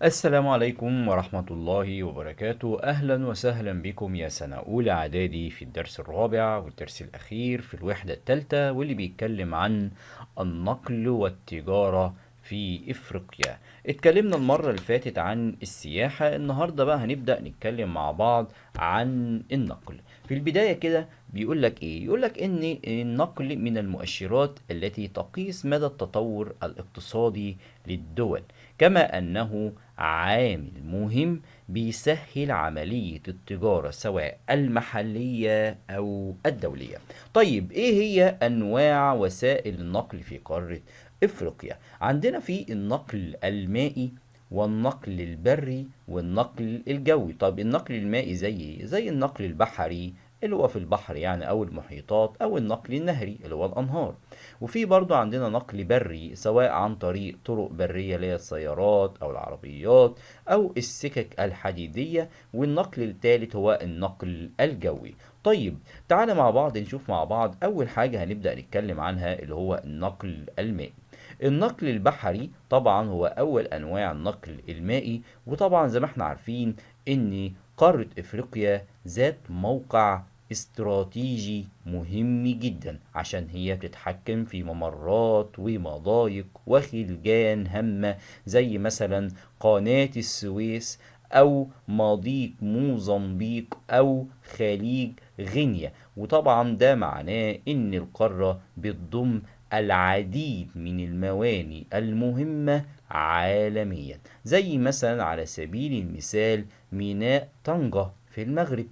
السلام عليكم ورحمة الله وبركاته. أهلا وسهلا بكم يا سنة أولى إعدادي في الدرس الرابع والدرس الأخير في الوحدة الثالثة، واللي بيتكلم عن النقل والتجارة في إفريقيا. اتكلمنا المرة اللي فاتت عن السياحة، النهاردة بقى هنبدأ نتكلم مع بعض عن النقل. في البداية كده بيقول لك إيه؟ يقول لك إن النقل من المؤشرات التي تقيس مدى التطور الاقتصادي للدول، كما أنه عامل مهم بيسهل عملية التجارة سواء المحلية أو الدولية. طيب إيه هي أنواع وسائل النقل في قارة إفريقيا؟ عندنا في النقل المائي والنقل البري والنقل الجوي. طب النقل المائي زي إيه؟ زي النقل البحري اللي هو في البحر يعني أو المحيطات، أو النقل النهري اللي هو الأنهار. وفي برضو عندنا نقل بري سواء عن طريق طرق برية اللي هي السيارات أو العربيات أو السكك الحديدية. والنقل الثالث هو النقل الجوي. طيب تعالى مع بعض نشوف مع بعض أول حاجة هنبدأ نتكلم عنها اللي هو النقل المائي. النقل البحري طبعا هو أول أنواع النقل المائي، وطبعا زي ما احنا عارفين إن قارة إفريقيا ذات موقع استراتيجي مهم جدا، عشان هي بتتحكم في ممرات ومضايق وخلجان هامة زي مثلا قناة السويس أو مضيق موزمبيق أو خليج غينيا. وطبعا ده معناه إن القارة بتضم العديد من الموانئ المهمة عالميا، زي مثلا على سبيل المثال ميناء طنجة في المغرب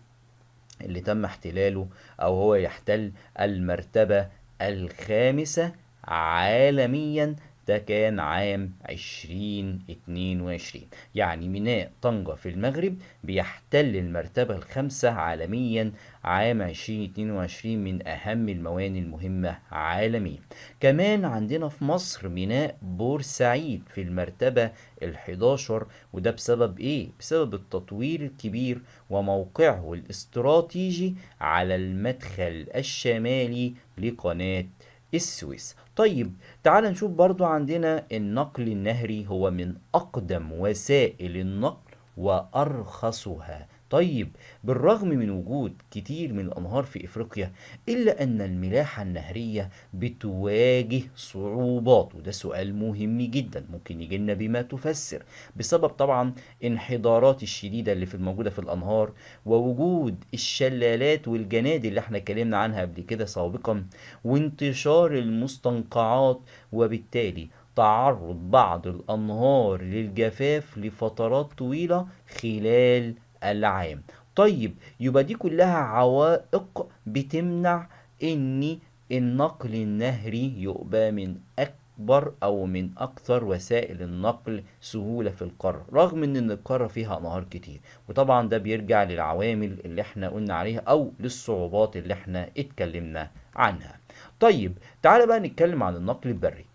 اللي تم احتلاله أو هو يحتل المرتبة الخامسة عالميا. ده كان عام 2022. يعني ميناء طنجة في المغرب بيحتل المرتبة الخامسة عالميا عام 2022، من أهم الموانئ المهمة عالميا. كمان عندنا في مصر ميناء بورسعيد في المرتبة ال11، وده بسبب إيه؟ بسبب التطوير الكبير وموقعه الاستراتيجي على المدخل الشمالي لقناة السويس. طيب تعال نشوف برضو عندنا النقل النهري هو من أقدم وسائل النقل وأرخصها. طيب بالرغم من وجود كتير من الأنهار في إفريقيا، إلا أن الملاحة النهرية بتواجه صعوبات، وده سؤال مهم جدا ممكن يجيلنا بما تفسر، بسبب طبعا انحدارات الشديدة اللي في الموجودة في الأنهار، ووجود الشلالات والجنادي اللي احنا اتكلمنا عنها قبل كده سابقا، وانتشار المستنقعات، وبالتالي تعرض بعض الأنهار للجفاف لفترات طويلة خلال العام. طيب يبقى دي كلها عوائق بتمنع ان النقل النهري يبقى من أكبر أو من أكثر وسائل النقل سهولة في القارة، رغم إن القارة فيها أنهار كتير. وطبعا ده بيرجع للعوامل اللي احنا قلنا عليها أو للصعوبات اللي احنا اتكلمنا عنها. طيب تعالى بقى نتكلم عن النقل البري.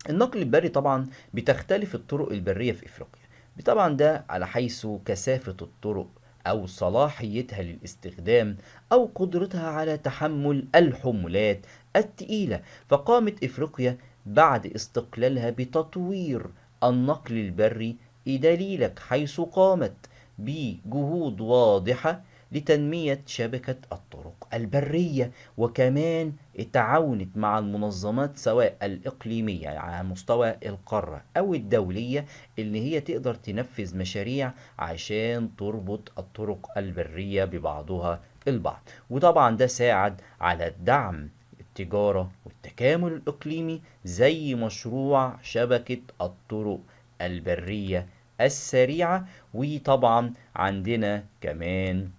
النقل البري طبعا بتختلف الطرق البرية في إفريقيا، طبعا ده على حيث كثافة الطرق أو صلاحيتها للاستخدام أو قدرتها على تحمل الحمولات التقيلة. فقامت إفريقيا بعد استقلالها بتطوير النقل البري، دليلك حيث قامت بجهود واضحة لتنمية شبكة الطرق البرية، وكمان تعاونت مع المنظمات سواء الإقليمية يعني على مستوى القارة أو الدولية، اللي هي تقدر تنفذ مشاريع عشان تربط الطرق البرية ببعضها البعض. وطبعا ده ساعد على دعم التجارة والتكامل الإقليمي، زي مشروع شبكة الطرق البرية السريعة. وطبعا عندنا كمان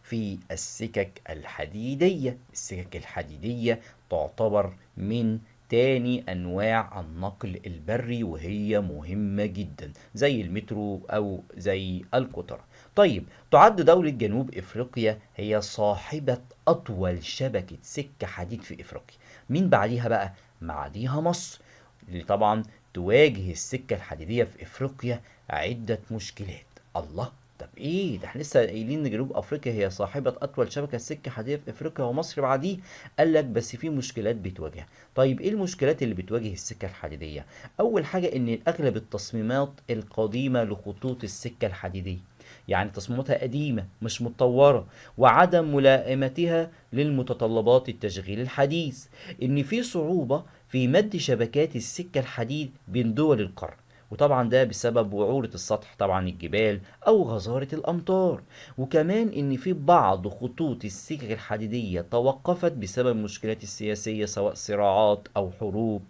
في السكك الحديدية. السكك الحديدية تعتبر من تاني أنواع النقل البري، وهي مهمة جدا زي المترو أو زي القطار. طيب تعد دولة جنوب إفريقيا هي صاحبة أطول شبكة سكة حديد في إفريقيا. مين بعديها بقى؟ بعديها مصر، اللي طبعا تواجه السكة الحديدية في إفريقيا عدة مشكلات. الله، طب ايه ده، احنا لسه قايلين ان جنوب افريقيا هي صاحبة اطول شبكة سكة حديدية في افريقيا ومصر بعديه. قال لك بس في مشكلات بتواجهها. طيب ايه المشكلات اللي بتواجه السكة الحديدية؟ اول حاجة ان اغلب التصميمات القديمة لخطوط السكة الحديدية، يعني تصميماتها قديمة مش متطورة، وعدم ملائمتها للمتطلبات التشغيل الحديث، ان في صعوبة في مد شبكات السكة الحديد بين دول القارة، وطبعا ده بسبب وعورة السطح، طبعا الجبال او غزارة الامطار. وكمان ان في بعض خطوط السكك الحديدية توقفت بسبب المشكلات السياسية سواء صراعات او حروب.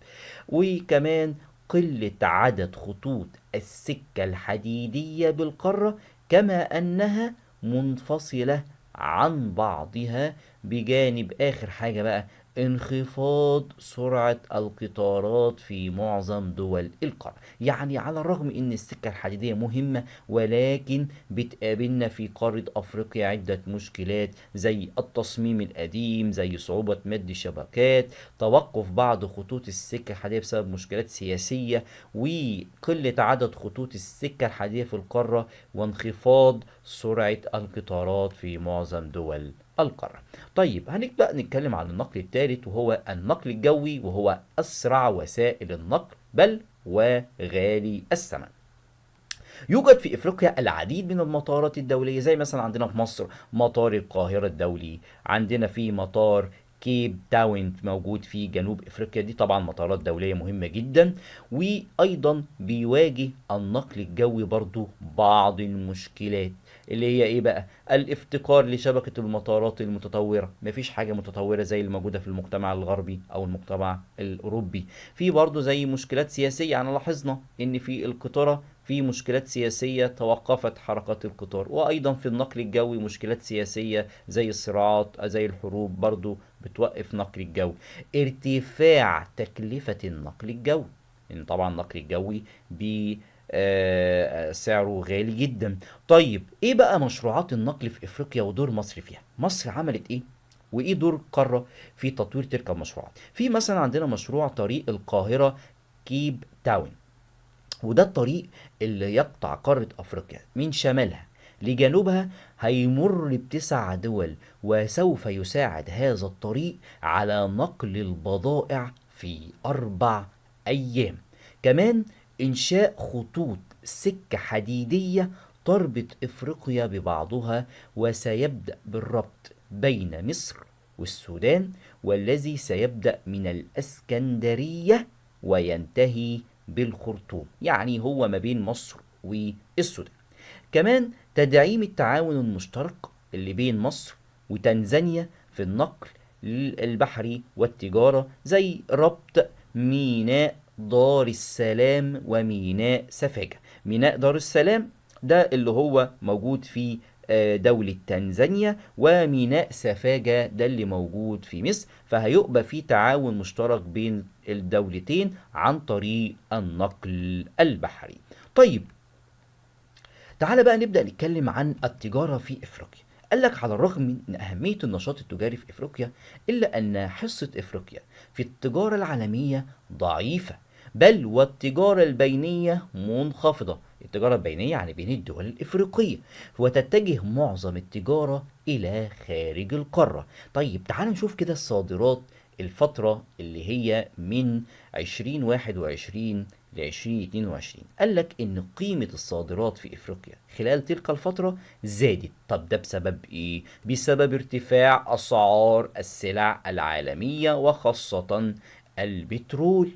وكمان قلة عدد خطوط السكة الحديدية بالقارة، كما انها منفصلة عن بعضها، بجانب اخر حاجة بقى انخفاض سرعة القطارات في معظم دول القارة. يعني على الرغم ان السكة الحديدية مهمة، ولكن بتقابلنا في قارة افريقيا عدة مشكلات، زي التصميم القديم، زي صعوبة مد الشبكات، توقف بعض خطوط السكة الحديدية بسبب مشكلات سياسية، وقلة عدد خطوط السكة الحديدية في القارة، وانخفاض سرعة القطارات في معظم دول القارة. طيب هنبدأ نتكلم عن النقل الثالث، وهو النقل الجوي، وهو أسرع وسائل النقل بل وغالي الثمن. يوجد في افريقيا العديد من المطارات الدوليه، زي مثلا عندنا في مصر مطار القاهره الدولي، عندنا في مطار كيب تاون موجود في جنوب افريقيا، دي طبعا مطارات دوليه مهمه جدا. وايضا بيواجه النقل الجوي برضو بعض المشكلات، اللي هي ايه بقى؟ الافتقار لشبكه المطارات المتطوره، مفيش حاجه متطوره زي اللي موجوده في المجتمع الغربي او المجتمع الاوروبي. في برضو زي مشكلات سياسيه، يعني لاحظنا ان في القطاره في مشكلات سياسية توقفت حركات القطار، وأيضا في النقل الجوي مشكلات سياسية زي الصراعات زي الحروب برضو بتوقف نقل الجو. ارتفاع تكلفة النقل الجوي، لأن طبعا النقل الجوي سعره غالي جدا. طيب ايه بقى مشروعات النقل في افريقيا ودور مصر فيها؟ مصر عملت ايه؟ وايه دور القارة في تطوير تلك المشروعات؟ في مثلا عندنا مشروع طريق القاهرة كيب تاون، وده الطريق اللي يقطع قارة أفريقيا من شمالها لجنوبها، هيمر بتسع دول، وسوف يساعد هذا الطريق على نقل البضائع في 4 أيام. كمان إنشاء خطوط سكة حديدية تربط إفريقيا ببعضها، وسيبدأ بالربط بين مصر والسودان، والذي سيبدأ من الإسكندرية وينتهي بالخرطوم، يعني هو ما بين مصر والسودان. كمان تدعيم التعاون المشترك اللي بين مصر وتنزانيا في النقل البحري والتجارة، زي ربط ميناء دار السلام وميناء سفاجة. ميناء دار السلام ده اللي هو موجود في دولة تنزانيا، وميناء سفاجة ده اللي موجود في مصر، فهيبقى في تعاون مشترك بين الدولتين عن طريق النقل البحري. طيب تعال بقى نبدأ نتكلم عن التجارة في افريقيا. قال لك على الرغم من أهمية النشاط التجاري في افريقيا، إلا أن حصة افريقيا في التجارة العالمية ضعيفة، بل والتجارة البينية منخفضة. التجارة البينية يعني بين الدول الإفريقية، وتتجه معظم التجارة إلى خارج القارة. طيب تعال نشوف كده الصادرات الفترة اللي هي من 2021 ل 2022. قال لك إن قيمة الصادرات في إفريقيا خلال تلك الفترة زادت. طب ده بسبب إيه؟ بسبب ارتفاع أسعار السلع العالمية، وخاصة البترول.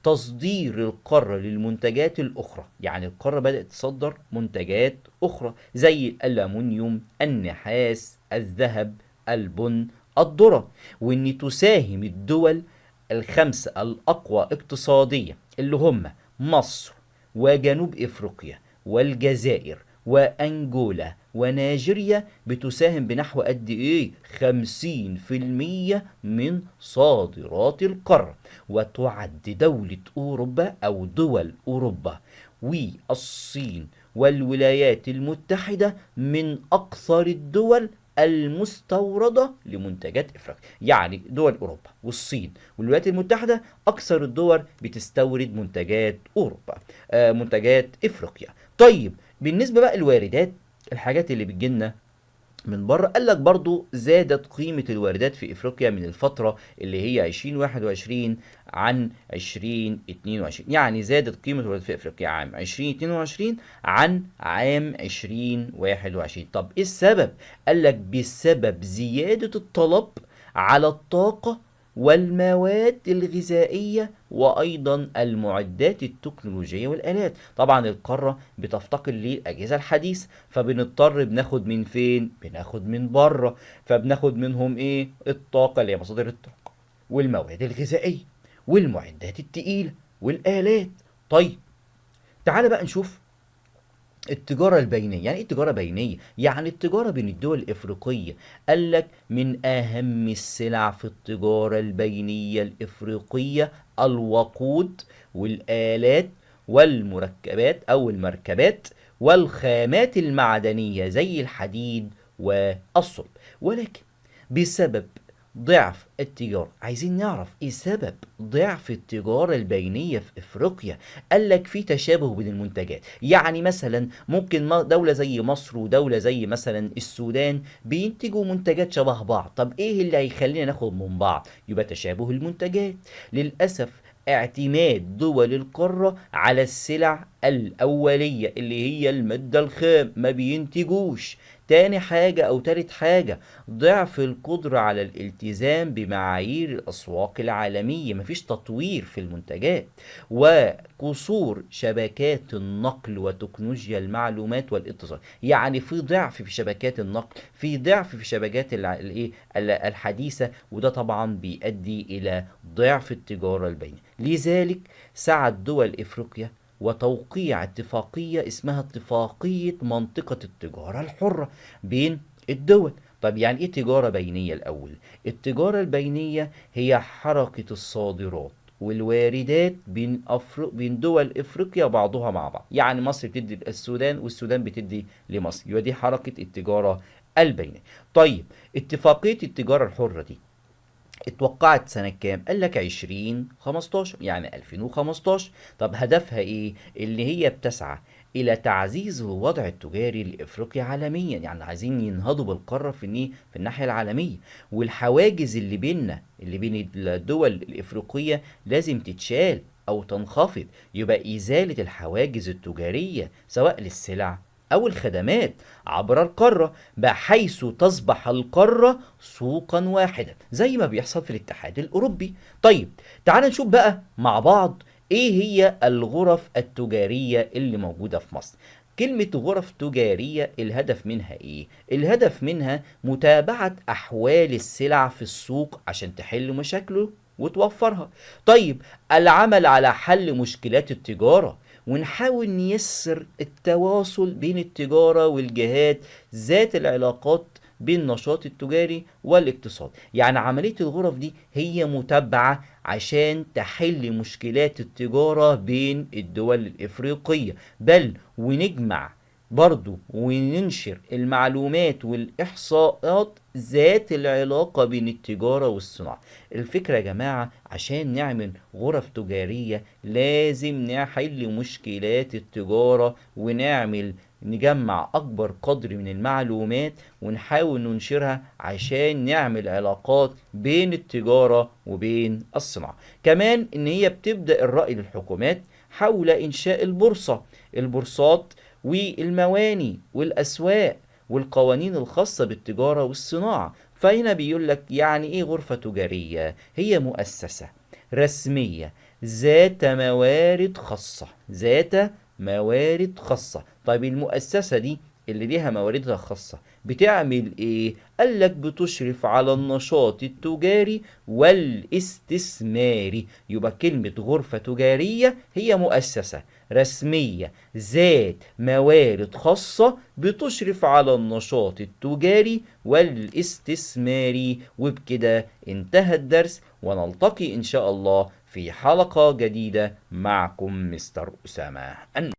تصدير القارة للمنتجات الأخرى، يعني القارة بدأت تصدر منتجات أخرى زي الألمنيوم، النحاس، الذهب، البن، الذرة. وإن تساهم الدول الخمسة الأقوى اقتصاديا اللي هم مصر وجنوب إفريقيا والجزائر وأنجولا ونيجيريا، بتساهم بنحو قد إيه؟ 50% من صادرات القارة. وتعد دولة أوروبا أو دول أوروبا والصين والولايات المتحدة من أكثر الدول المستوردة لمنتجات افريقيا. يعني دول اوروبا والصين والولايات المتحدة اكثر الدول بتستورد منتجات اوروبا، منتجات افريقيا. طيب بالنسبة بقى الواردات، الحاجات اللي بتجيلنا من بره، قال لك برضو زادت قيمة الواردات في افريقيا من الفترة اللي هي 2021 عن 2022. يعني زادت قيمة الواردات في افريقيا عام 2022 عن عام 2021. طب ايه السبب؟ قال لك بسبب زيادة الطلب على الطاقة والمواد الغذائية وأيضا المعدات التكنولوجية والآلات. طبعا القارة بتفتقر للأجهزة الحديثة، فبنضطر بناخد من فين؟ بناخد من بره. فبناخد منهم ايه؟ الطاقة اللي هي مصادر الطاقة والمواد الغذائية والمعدات التقيلة والآلات. طيب تعال بقى نشوف التجارة البينية. يعني ايه تجارة بينية؟ يعني التجارة بين الدول الإفريقية. قال لك من أهم السلع في التجارة البينية الإفريقية الوقود والآلات والمركبات أو المركبات والخامات المعدنية زي الحديد والصلب. ولكن بسبب ضعف التجارة، عايزين نعرف ايه سبب ضعف التجارة البينية في افريقيا. قال لك في تشابه بين المنتجات. يعني مثلا ممكن دولة زي مصر ودولة زي مثلا السودان بينتجوا منتجات شبه بعض. طب ايه اللي هيخلينا ناخد من بعض؟ يبقى تشابه المنتجات. للأسف اعتماد دول القارة على السلع الأولية اللي هي المادة الخام، ما بينتجوش. تاني حاجة أو تالت حاجة، ضعف القدرة على الالتزام بمعايير الأسواق العالمية، مفيش تطوير في المنتجات. وقصور شبكات النقل وتكنولوجيا المعلومات والاتصال. يعني في ضعف في شبكات النقل، في ضعف في شبكات الحديثة، وده طبعا بيؤدي إلى ضعف التجارة البينية. لذلك سعت دول إفريقيا وتوقيع اتفاقية اسمها اتفاقية منطقة التجارة الحرة بين الدول. طب يعني ايه تجارة بينية الأول؟ التجارة البينية هي حركة الصادرات والواردات بين دول افريقيا بعضها مع بعض. يعني مصر بتدي السودان والسودان بتدي لمصر، يبقى دي حركة التجارة البينية. طيب اتفاقية التجارة الحرة دي اتوقعت سنة كام؟ قال لك 2015، يعني 2015. طب هدفها ايه؟ اللي هي بتسعى الى تعزيز الوضع التجاري لافريقيا عالميا. يعني عايزين ينهضوا بالقارة في الناحية العالمية. والحواجز اللي بيننا اللي بين الدول الافريقية لازم تتشال او تنخفض. يبقى ازالة الحواجز التجارية سواء للسلع أو الخدمات عبر القارة، بحيث تصبح القارة سوقا واحدا زي ما بيحصل في الاتحاد الأوروبي. طيب تعال نشوف بقى مع بعض إيه هي الغرف التجارية اللي موجودة في مصر. كلمة غرف تجارية الهدف منها إيه؟ الهدف منها متابعة أحوال السلع في السوق عشان تحل مشاكله وتوفرها. طيب العمل على حل مشكلات التجارة، ونحاول نيسر التواصل بين التجارة والجهات ذات العلاقات بين النشاط التجاري والاقتصاد. يعني عملية الغرف دي هي متابعة عشان تحل مشكلات التجارة بين الدول الإفريقية، بل ونجمع برضو وننشر المعلومات والإحصاءات ذات العلاقة بين التجارة والصناعة. الفكرة يا جماعة عشان نعمل غرف تجارية لازم نحل مشكلات التجارة نجمع أكبر قدر من المعلومات ونحاول ننشرها عشان نعمل علاقات بين التجارة وبين الصناعة. كمان إن هي بتبدأ الرأي للحكومات حول إنشاء البورصات والمواني والأسواق والقوانين الخاصة بالتجارة والصناعة. فهنا بيقول لك يعني إيه غرفة تجارية؟ هي مؤسسة رسمية ذات موارد خاصة. طيب المؤسسة دي اللي ليها مواردها الخاصة بتعمل ايه؟ قالك بتشرف على النشاط التجاري والاستثماري. يبقى كلمة غرفة تجارية هي مؤسسة رسمية ذات موارد خاصة بتشرف على النشاط التجاري والاستثماري. وبكده انتهى الدرس، ونلتقي إن شاء الله في حلقة جديدة. معكم مستر أسامة.